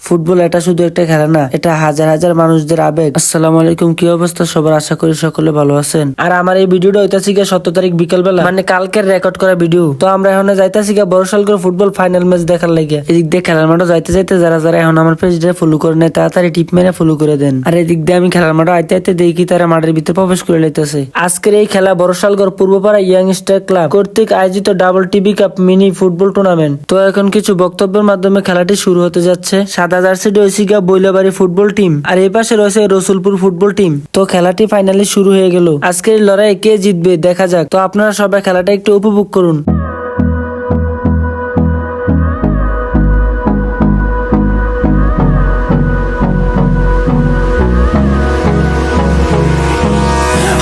Football এটা শুধু একটা খেলা না, এটা হাজার হাজার মানুষদের আবেগ। আসসালামু আলাইকুম, কি অবস্থা সবার? আশা করি সকলে ভালো আছেন। আর আমার এই ভিডিওটা হইতাছি গিয়া 17 তারিখ বিকালবেলা, মানে কালকের রেকর্ড করা ভিডিও। তো আমরা এখন যাইতাছি গিয়া বরিশাল ফুটবল ফাইনাল ম্যাচ দেখার লাগে। এদিক দিয়ে খেলার মাঠে যাইতে যাইতে যারা যারা এখন আমার পেজটা ফলো করে নেয় তাড়াতাড়ি টিপ মেরে ফলো করে দেন। আর এদিক দিয়ে আমি খেলার মাঠে আইতে আইতে দেখি তারা মাঠের ভিতরে প্রবেশ করে লইতেছে। আজকের এই খেলা বরিশালগড় পূর্বপাড়া ইয়াং স্টার ক্লাব কর্তৃক আয়োজিত double TV cup mini football tournament. তো এখন কিছু বক্তব্যের মাধ্যমে খেলাটি শুরু হতে যাচ্ছে। সাদা জার্সি রয়েছে গিয়া বৈলাবাড়ি ফুটবল টিম, আর এই পাশে রয়েছে রসুলপুর ফুটবল টিম। তো খেলাটি ফাইনালি শুরু হয়ে গেল। আজকের লড়াই কে জিতবে দেখা যাক। তো আপনারা সবাই খেলাটা একটু উপভোগ করুন।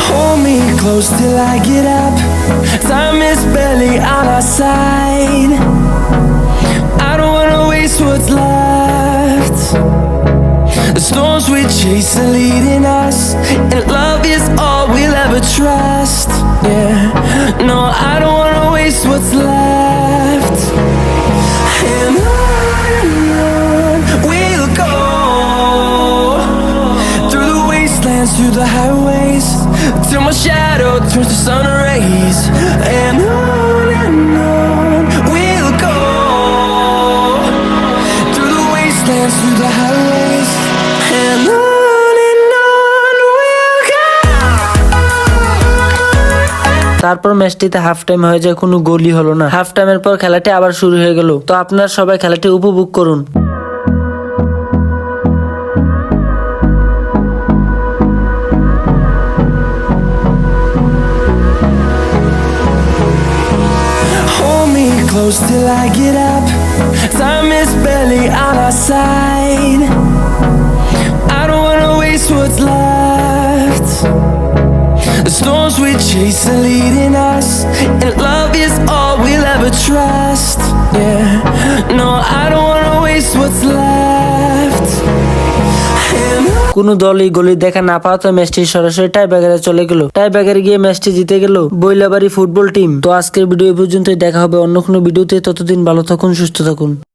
Hold me close till I get up. Time is barely on our side. I don't wanna waste what's left. The storms we chase are leading us, and love is all we'll ever trust. Yeah, no, I don't wanna waste what's left. And on we'll go, through the wastelands, through the highways, till my shadow turns to sun rays. And on we'll go, through the wastelands, through the highways. And on we'll go. তারপর ম্যাচটিতে half time হয়ে যায়, কোনো গোলই হলো না। Half টাইমের পর খেলাটি আবার শুরু হয়ে গেল। তো আপনারা সবাই খেলাটি উপভোগ করুন। Hold me close till I get up. Time is barely on our side. I don't wanna waste what's left. The storms we chase are leading us, and love is all we'll ever trust. Yeah, no, I don't wanna waste what's left. And কোনো দলই গোলি দেখা না পাওয়াতে ম্যাচটি সরাসরি টাই ব্যাগারে চলে গেল। টাই ব্যাগারে গিয়ে ম্যাচটি জিতে গেল বৈলাবাড়ি ফুটবল টিম। তো আজকের ভিডিও এই পর্যন্তই, দেখা হবে অন্য কোনো ভিডিওতে। ততদিন ভালো থাকুন, সুস্থ থাকুন।